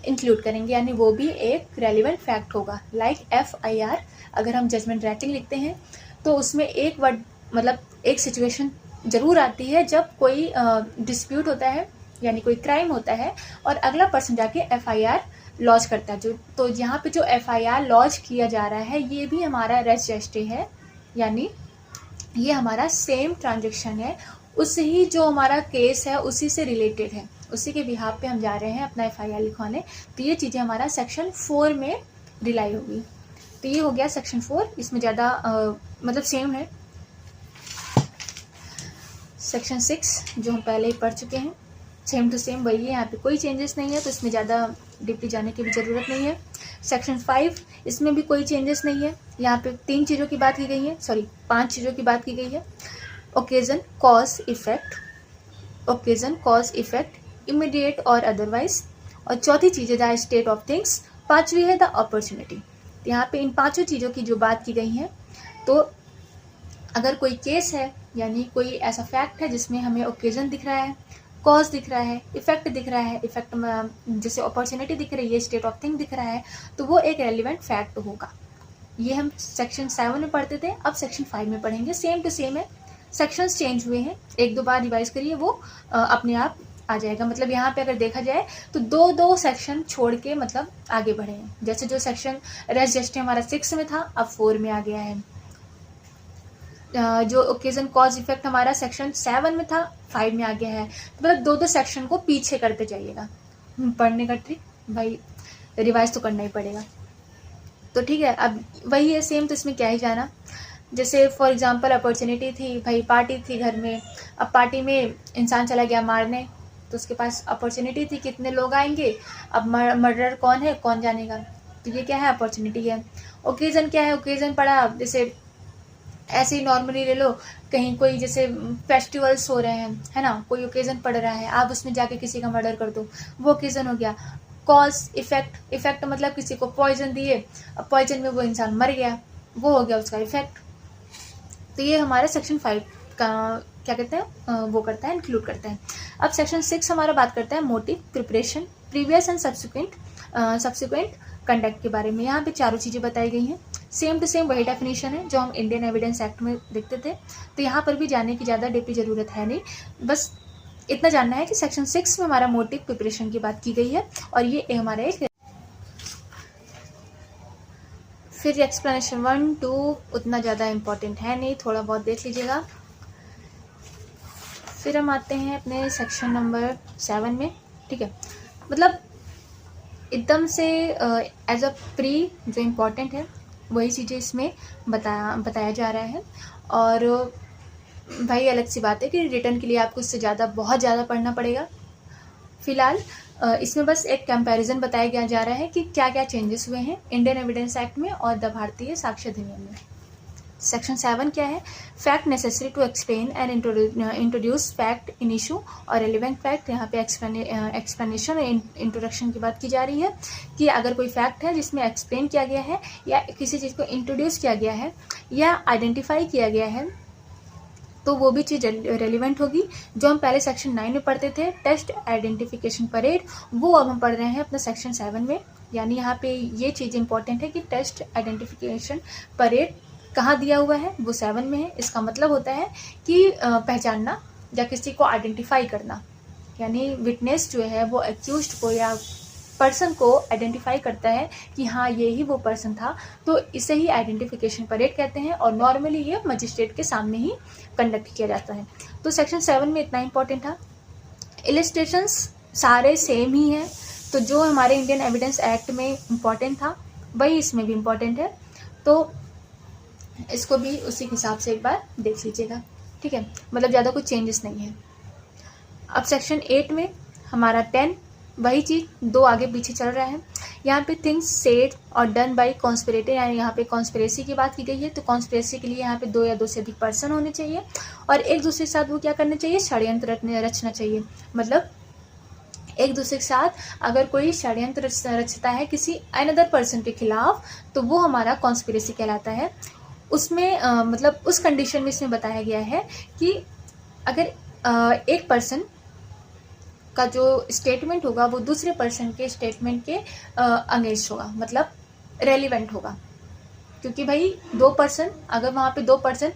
इंक्लूड करेंगे, यानी वो भी एक रेलिवेंट फैक्ट होगा। लाइक FIR, अगर हम जजमेंट राइटिंग लिखते हैं तो उसमें एक वर्ड मतलब एक सिचुएशन ज़रूर आती है जब कोई डिस्प्यूट होता है, यानी कोई क्राइम होता है और अगला पर्सन जाके FIR लॉन्च करता है। तो यहाँ पे जो FIR लॉन्च किया जा रहा है ये भी हमारा रेस जस्टे है, यानी ये हमारा सेम ट्रांजेक्शन है, उससे ही जो हमारा केस है उसी से रिलेटेड है, उसी के बिहाफ पे हम जा रहे हैं अपना FIR लिखवाने। तो ये चीज़ें हमारा सेक्शन 4 में रिलाई होगी। तो ये हो गया सेक्शन 4, इसमें ज़्यादा मतलब सेम है। सेक्शन 6 जो हम पहले ही पढ़ चुके हैं, सेम टू सेम वही है, यहाँ पे कोई चेंजेस नहीं है, तो इसमें ज़्यादा डीपली जाने की भी ज़रूरत नहीं है। सेक्शन 5 इसमें भी कोई चेंजेस नहीं है, यहाँ पे 3 चीज़ों की बात की गई है, 5 चीज़ों की बात की गई है। Occasion, cause, effect, occasion, cause, effect, immediate और अदरवाइज, और चौथी चीज़ है द स्टेट ऑफ थिंग्स, पांचवी है द अपॉर्चुनिटी। तो यहाँ पे इन 5 चीज़ों की जो बात की गई है, तो अगर कोई केस है यानी कोई ऐसा फैक्ट है जिसमें हमें ओकेजन दिख रहा है, कॉज दिख रहा है, इफेक्ट दिख रहा है, इफेक्ट में जैसे अपॉर्चुनिटी दिख रही है, स्टेट ऑफ थिंग दिख रहा है, तो वो एक रेलिवेंट फैक्ट होगा। ये हम सेक्शन 7 में पढ़ते थे, अब सेक्शन 5 में पढ़ेंगे, सेम टू सेम है। सेक्शंस चेंज हुए हैं, 1-2 बार रिवाइज करिए, वो अपने आप आ जाएगा। मतलब यहाँ पे अगर देखा जाए तो 2-2 सेक्शन छोड़ के मतलब आगे बढ़े हैं। जैसे जो सेक्शन रेस जस्टे हमारा 6 में था अब 4 में आ गया है। जो ओकेजन कॉज इफेक्ट हमारा सेक्शन 7 में था 5 में आ गया है। मतलब 2-2 सेक्शन को पीछे करते जाइएगा। पढ़ने का ट्रिक भाई रिवाइज तो करना ही पड़ेगा। तो ठीक है, अब वही है सेम, तो इसमें क्या ही जाना। जैसे फॉर एग्जांपल अपॉर्चुनिटी थी भाई, पार्टी थी घर में, अब पार्टी में इंसान चला गया मारने, तो उसके पास अपॉर्चुनिटी थी कितने लोग आएंगे, अब मर्डर कौन है कौन जानेगा, तो ये क्या है अपॉर्चुनिटी है। ओकेजन क्या है, ओकेजन पड़ा जैसे ऐसे ही नॉर्मली ले लो, कहीं कोई जैसे फेस्टिवल्स हो रहे हैं है ना, कोई ओकेजन पड़ रहा है, आप उसमें जाके किसी का मर्डर कर दो, वो ओकेजन हो गया। कॉज, इफेक्ट, इफेक्ट मतलब किसी को पॉइजन दिए, अब पॉइजन में वो इंसान मर गया, वो हो गया उसका इफेक्ट। तो ये हमारा सेक्शन 5 का क्या कहते हैं वो करता है, इंक्लूड करता है। अब सेक्शन 6 हमारा बात करता है motive, preparation, previous and subsequent conduct के बारे में। यहाँ पे चारों चीज़ें बताई गई हैं, सेम टू सेम वही डेफिनेशन है जो हम इंडियन एविडेंस एक्ट में देखते थे। तो यहाँ पर भी जाने की ज़्यादा डीपली ज़रूरत है नहीं, बस इतना जानना है कि सेक्शन 6 में हमारा मोटिव प्रिपरेशन की बात की गई है और ये हमारा एक। फिर एक्सप्लेनेशन 1, 2 उतना ज़्यादा इम्पोर्टेंट है नहीं, थोड़ा बहुत देख लीजिएगा। फिर हम आते हैं अपने सेक्शन नंबर 7 में, ठीक है। मतलब एकदम से एज अ प्री जो इम्पोर्टेंट है वही चीज़ें इसमें बताया जा रहा है। और भाई अलग सी बात है कि रिटर्न के लिए आपको इससे ज़्यादा बहुत ज़्यादा पढ़ना पड़ेगा। फिलहाल इसमें बस एक कंपैरिजन बताया जा रहा है कि क्या क्या चेंजेस हुए हैं इंडियन एविडेंस एक्ट में और द भारतीय साक्ष्य अधिनियम में। सेक्शन 7 क्या है? Fact necessary to explain and introduce fact in issue और रेलिवेंट फैक्ट। यहाँ पे एक्सप्लेनेशन और इंट्रोडक्शन की बात की जा रही है कि अगर कोई फैक्ट है जिसमें एक्सप्लेन किया गया है या किसी चीज़ को इंट्रोड्यूस किया गया है या आइडेंटिफाई किया गया है तो वो भी चीज़ रेलिवेंट होगी। जो हम पहले सेक्शन 9 में पढ़ते थे टेस्ट आइडेंटिफिकेशन परेड, वो अब हम पढ़ रहे हैं अपने सेक्शन 7 में। यानी यहाँ पे ये चीज़ इंपॉर्टेंट है कि टेस्ट आइडेंटिफिकेशन परेड कहाँ दिया हुआ है, वो 7 में है। इसका मतलब होता है कि पहचानना या किसी को आइडेंटिफाई करना, यानी विटनेस जो है वो एक्यूज्ड को या पर्सन को आइडेंटिफाई करता है कि हाँ ये ही वो पर्सन था, तो इसे ही आइडेंटिफिकेशन परेड कहते हैं और नॉर्मली ये मजिस्ट्रेट के सामने ही कंडक्ट किया जाता है। तो सेक्शन 7 में इतना इंपॉर्टेंट था। इलिस्ट्रेशंस सारे सेम ही हैं, तो जो हमारे इंडियन एविडेंस एक्ट में इम्पॉर्टेंट था वही इसमें भी इम्पॉर्टेंट है, तो इसको भी उसी हिसाब से एक बार देख लीजिएगा, ठीक है। मतलब ज़्यादा कुछ चेंजेस नहीं है। अब सेक्शन 8 में हमारा 10 वही चीज़, 2 आगे पीछे चल रहा है। यहाँ पे थिंग्स सेड और डन बाय कॉन्स्पिरेटर, यानी यहाँ पे कॉन्स्पिरेसी की बात की गई है। तो कॉन्स्पिरेसी के लिए यहाँ पे 2 या 2 से अधिक पर्सन होने चाहिए और एक दूसरे के साथ वो क्या करना चाहिए, षड्यंत्र रचना चाहिए। मतलब एक दूसरे के साथ अगर कोई षड्यंत्र रचता है किसी अनदर पर्सन के खिलाफ तो वो हमारा कॉन्स्पिरेसी कहलाता है। उसमें मतलब उस कंडीशन में इसमें बताया गया है कि अगर एक पर्सन का जो स्टेटमेंट होगा वो दूसरे पर्सन के स्टेटमेंट के अगेंस्ट होगा, मतलब रेलिवेंट होगा। क्योंकि भाई 2 पर्सन, अगर वहाँ पे 2 पर्सन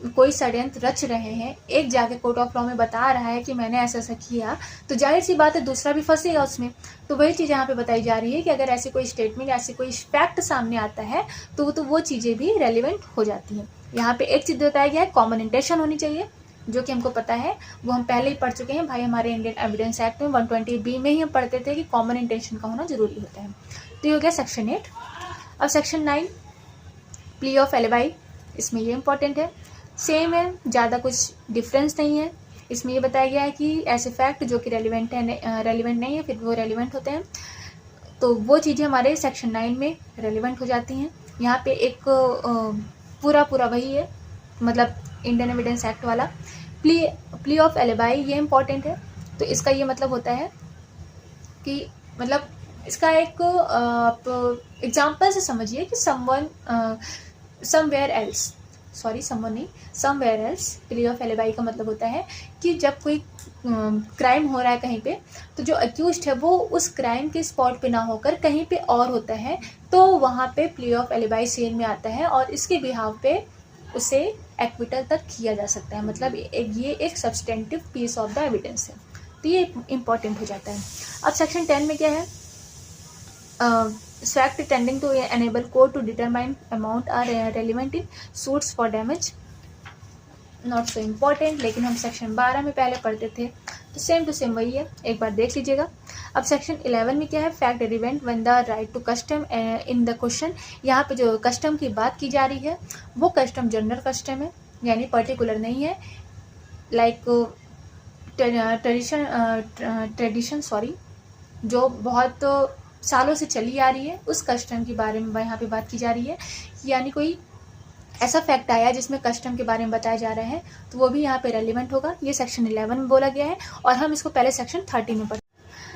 कोई षड्यंत्र रच रहे हैं, एक जाके कोर्ट ऑफ लॉ में बता रहा है कि मैंने ऐसा ऐसा किया, तो जाहिर सी बात है दूसरा भी फंसेगा उसमें। तो वही चीज़ यहाँ पे बताई जा रही है कि अगर ऐसे कोई स्टेटमेंट, ऐसे कोई फैक्ट सामने आता है तो वो चीज़ें भी रेलिवेंट हो जाती हैं। यहाँ पे एक चीज़ बताया गया है, कॉमन इंटेंशन होनी चाहिए, जो कि हमको पता है, वो हम पहले ही पढ़ चुके हैं भाई। हमारे इंडियन एविडेंस एक्ट में 120B में ही हम पढ़ते थे कि कॉमन इंटेंशन का होना जरूरी होता है। तो ये हो गया सेक्शन 8। अब सेक्शन 9 प्ली ऑफ एलिबाई, इसमें ये इंपॉर्टेंट है, सेम है, ज़्यादा कुछ डिफरेंस नहीं है। इसमें ये बताया गया है कि ऐसे फैक्ट जो कि रेलिवेंट नहीं है फिर वो रेलिवेंट होते हैं, तो वो चीज़ें हमारे सेक्शन 9 में रेलिवेंट हो जाती हैं। यहाँ पे एक पूरा वही है, मतलब इंडियन एविडेंस एक्ट वाला प्ली ऑफ एलिबाई, ये इम्पॉर्टेंट है। तो इसका ये मतलब होता है कि मतलब इसका एक आप एग्जाम्पल से समझिए कि somewhere else. Plea of alibi का मतलब होता है कि जब कोई क्राइम हो रहा है कहीं पे, तो जो अक्यूज्ड है वो उस क्राइम के स्पॉट पे ना होकर कहीं पे और होता है, तो वहाँ पे प्ली ऑफ एलिबाई सेल में आता है और इसके बिहाव पे उसे एक्विटल तक किया जा सकता है। मतलब ये एक substantive piece of the evidence है, तो ये इम्पॉर्टेंट हो जाता है। अब सेक्शन 10 में क्या है, fact tending to enable court to determine amount are relevant in suits for damage, not so important, लेकिन हम सेक्शन 12 में पहले पढ़ते थे, तो सेम टू सेम वही है, एक बार देख लीजिएगा। अब सेक्शन 11 में क्या है, fact relevant when the right to custom in the question. यहाँ पे जो कस्टम की बात की जा रही है वो कस्टम जनरल कस्टम है, यानी पर्टिकुलर नहीं है, लाइक ट्रेडिशन जो बहुत सालों से चली आ रही है, उस कस्टम के बारे में यहाँ पे बात की जा रही है। यानी कोई ऐसा फैक्ट आया जिसमें कस्टम के बारे में बताया जा रहा है, तो वो भी यहाँ पे रेलिवेंट होगा। ये सेक्शन 11 में बोला गया है और हम इसको पहले सेक्शन 13 में पढ़ते हैं।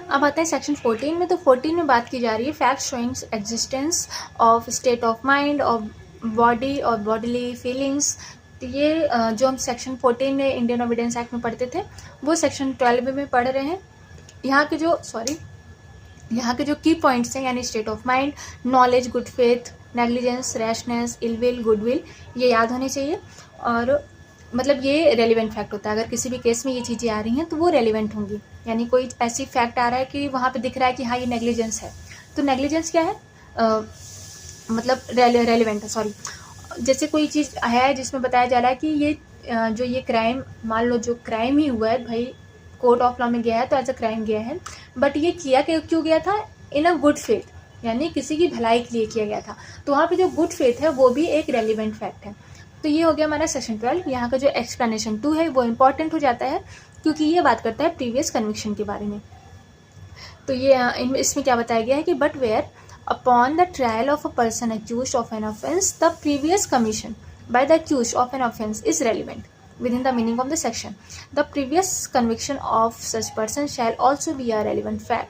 अब आता है सेक्शन 14 में। तो 14 में बात की जा रही है fact showing existence of state of mind of body और बॉडीली फीलिंग्स तो ये जो हम सेक्शन 14 में इंडियन एविडेंस एक्ट में पढ़ते थे वो सेक्शन 12 में पढ़ रहे हैं। यहाँ के जो की पॉइंट्स हैं यानी state of mind, knowledge, good faith, negligence, rashness, ill will, goodwill, ये याद होनी चाहिए। और मतलब ये रेलिवेंट फैक्ट होता है। अगर किसी भी केस में ये चीज़ें आ रही हैं तो वो रेलिवेंट होंगी। यानी कोई ऐसी फैक्ट आ रहा है कि वहाँ पे दिख रहा है कि हाँ ये नेग्लिजेंस है, तो नेग्लिजेंस क्या है, मतलब रेलिवेंट है, सॉरी। जैसे कोई चीज़ है जिसमें बताया जा रहा है कि ये क्राइम, मान लो जो क्राइम ही हुआ है भाई, कोर्ट ऑफ लॉ में गया है तो एज अ क्राइम गया है, बट ये किया क्यों गया था, इन अ गुड फेथ, यानी किसी की भलाई के लिए किया गया था। तो वहाँ पे जो गुड फेथ है वो भी एक रेलिवेंट फैक्ट है। तो ये हो गया हमारा सेक्शन 12। यहाँ का जो एक्सप्लेनेशन 2 है वो इम्पॉर्टेंट हो जाता है क्योंकि ये बात करता है प्रीवियस कन्विक्शन के बारे में। तो ये इसमें क्या बताया गया है कि but where upon the trial of a person accused of an offence the previous commission by the accused of an offence is relevant within the meaning of the section. The previous conviction of such person shall also be a relevant fact.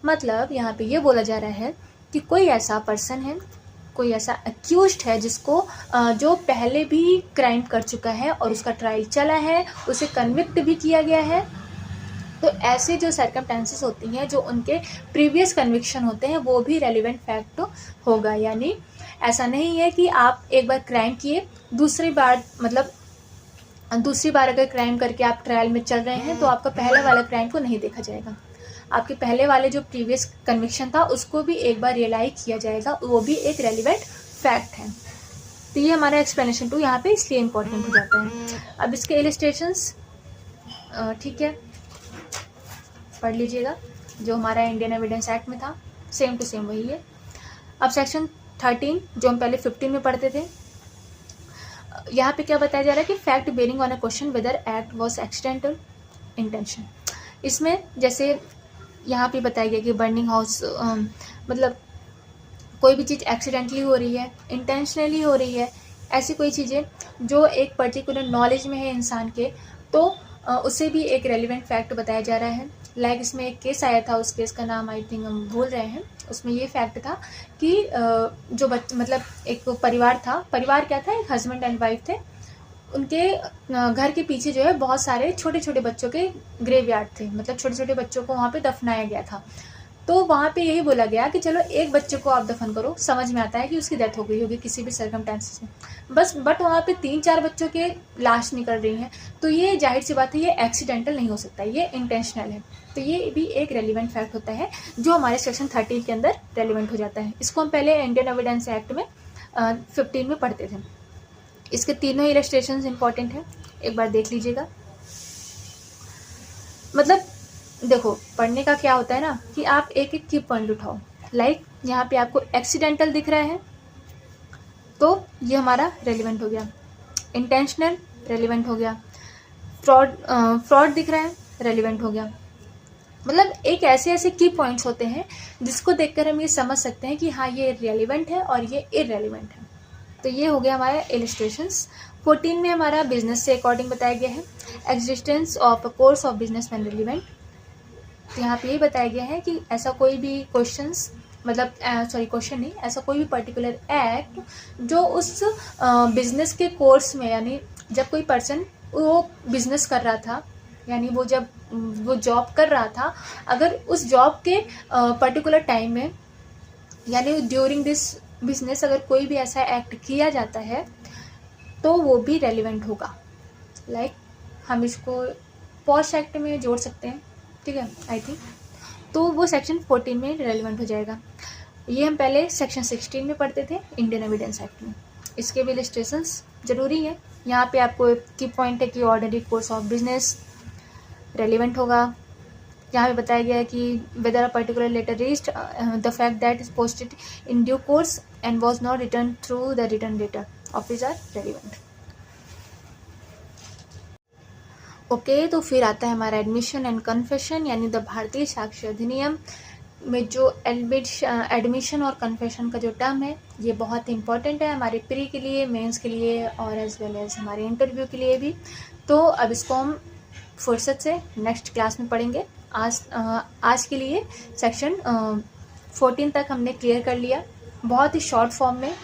मतलब यहाँ पे ये बोला जा रहा है कि कोई ऐसा पर्सन है, कोई ऐसा अक्यूज्ड है जिसको जो पहले भी क्राइम कर चुका है और उसका ट्रायल चला है, उसे कन्विक्ट भी किया गया है, तो ऐसे जो सर्कमस्टेंसेस होती हैं, जो उनके प्रीवियस कन्विक्शन होते हैं, वो भी रेलिवेंट फैक्ट होगा। यानी ऐसा नहीं है कि आप एक बार क्राइम किए, दूसरी बार अगर क्राइम करके आप ट्रायल में चल रहे हैं तो आपका पहले वाला क्राइम को नहीं देखा जाएगा, आपके पहले वाले जो प्रीवियस कन्विक्शन था उसको भी एक बार रियलाइज किया जाएगा, वो भी एक रेलिवेंट फैक्ट है। तो ये हमारा एक्सप्लेनेशन 2 यहाँ पे इसलिए इम्पोर्टेंट हो जाता है। अब इसके इलिस्ट्रेशंस ठीक है, पढ़ लीजिएगा, जो हमारा इंडियन एविडेंस एक्ट में था सेम टू सेम वही है। अब सेक्शन 13 जो हम पहले 15 में पढ़ते थे, यहाँ पे क्या बताया जा रहा है कि fact bearing on a question whether act was accidental intention. इसमें जैसे यहाँ पे बताया गया कि बर्निंग हाउस, मतलब कोई भी चीज़ एक्सीडेंटली हो रही है, इंटेंशनली हो रही है, ऐसी कोई चीज़ें जो एक पर्टिकुलर नॉलेज में है इंसान के, तो उसे भी एक रेलिवेंट फैक्ट बताया जा रहा है। लाइक इसमें एक केस आया था, उस केस का नाम आई थिंक हम भूल रहे हैं। उसमें ये फैक्ट था कि जो मतलब एक परिवार था, परिवार क्या था, एक हस्बैंड एंड वाइफ थे, उनके घर के पीछे जो है बहुत सारे छोटे छोटे बच्चों के ग्रेवयार्ड थे, मतलब छोटे छोटे बच्चों को वहाँ पे दफनाया गया था। तो वहाँ पे यही बोला गया कि चलो एक बच्चे को आप दफन करो, समझ में आता है कि उसकी डेथ हो गई होगी किसी भी सर्कमस्टेंसेस में, बस बट वहाँ पे 3-4 बच्चों के लाश निकल रही हैं, तो ये जाहिर सी बात है ये एक्सीडेंटल नहीं हो सकता, ये इंटेंशनल है। तो ये भी एक रेलिवेंट फैक्ट होता है जो हमारे सेक्शन 13 के अंदर रेलिवेंट हो जाता है। इसको हम पहले इंडियन एविडेंस एक्ट में 15 में पढ़ते थे। इसके तीनों इलस्ट्रेशंस इंपॉर्टेंट हैं, एक बार देख लीजिएगा। मतलब देखो, पढ़ने का क्या होता है ना कि आप एक एक की पॉइंट उठाओ। लाइक यहाँ पे आपको एक्सीडेंटल दिख रहा है तो ये हमारा रेलिवेंट हो गया, इंटेंशनल रेलिवेंट हो गया, फ्रॉड दिख रहा है रेलिवेंट हो गया। मतलब एक ऐसे की पॉइंट्स होते हैं जिसको देखकर हम ये समझ सकते हैं कि हाँ ये रेलिवेंट है और ये इररेलिवेंट है। तो ये हो गया हमारा इलस्ट्रेशंस। 14 में हमारा बिजनेस से अकॉर्डिंग बताया गया है, existence of a course of business man relevant. तो यहाँ पे ये बताया गया है कि ऐसा कोई भी क्वेश्चंस, मतलब क्वेश्चन नहीं, ऐसा कोई भी पर्टिकुलर एक्ट जो उस बिजनेस के कोर्स में, यानी जब कोई पर्सन वो बिजनेस कर रहा था, यानी वो जब वो जॉब कर रहा था, अगर उस जॉब के पर्टिकुलर टाइम में, यानी ड्यूरिंग दिस बिजनेस अगर कोई भी ऐसा एक्ट किया जाता है तो वो भी रेलिवेंट होगा। लाइक हम इसको पॉश एक्ट में जोड़ सकते हैं, ठीक है, आई थिंक। तो वो सेक्शन 14 में रेलिवेंट हो जाएगा। ये हम पहले सेक्शन 16 में पढ़ते थे इंडियन एविडेंस एक्ट में। इसके भी इलस्ट्रेशंस जरूरी है। यहाँ पे आपको की पॉइंट है कि ordinary course of business relevant होगा। यहाँ पे बताया गया है कि whether a particular letter reached the fact that is posted in due course and was not return through the return letter office are relevant. Okay, तो फिर आता है हमारा एडमिशन एंड कन्फेशन, यानी द भारतीय साक्ष्य अधिनियम में जो एडमिशन और कन्फेशन का जो टर्म है ये बहुत इंपॉर्टेंट है हमारे प्री के लिए, मेंस के लिए और एज वेल एज हमारे इंटरव्यू के लिए भी। तो अब इसको हम फुर्सत से नेक्स्ट क्लास में पढ़ेंगे। आज के लिए सेक्शन 14 तक हमने क्लियर कर लिया, बहुत ही शॉर्ट फॉर्म में,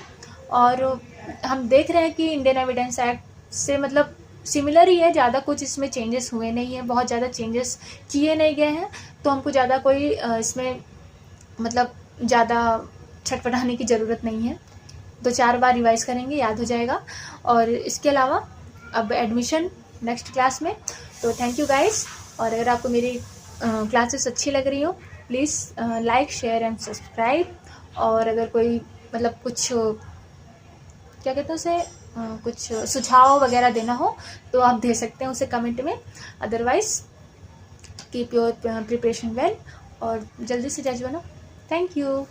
और हम देख रहे हैं कि इंडियन एविडेंस एक्ट से मतलब सिमिलर ही है, ज़्यादा कुछ इसमें चेंजेस हुए नहीं हैं, बहुत ज़्यादा चेंजेस किए नहीं गए हैं, तो हमको ज़्यादा कोई इसमें मतलब ज़्यादा छटपटाने की ज़रूरत नहीं है। 2-4 बार रिवाइज़ करेंगे, याद हो जाएगा। और इसके अलावा अब एडमिशन नेक्स्ट क्लास में। तो थैंक यू गाइस, और अगर आपको मेरी क्लासेस अच्छी लग रही हो please like share and subscribe. और अगर कोई मतलब कुछ क्या कहते हैं उसे कुछ सुझाव वगैरह देना हो तो आप दे सकते हैं उसे कमेंट में। Otherwise keep your preparation well और जल्दी से जज बनो। Thank you.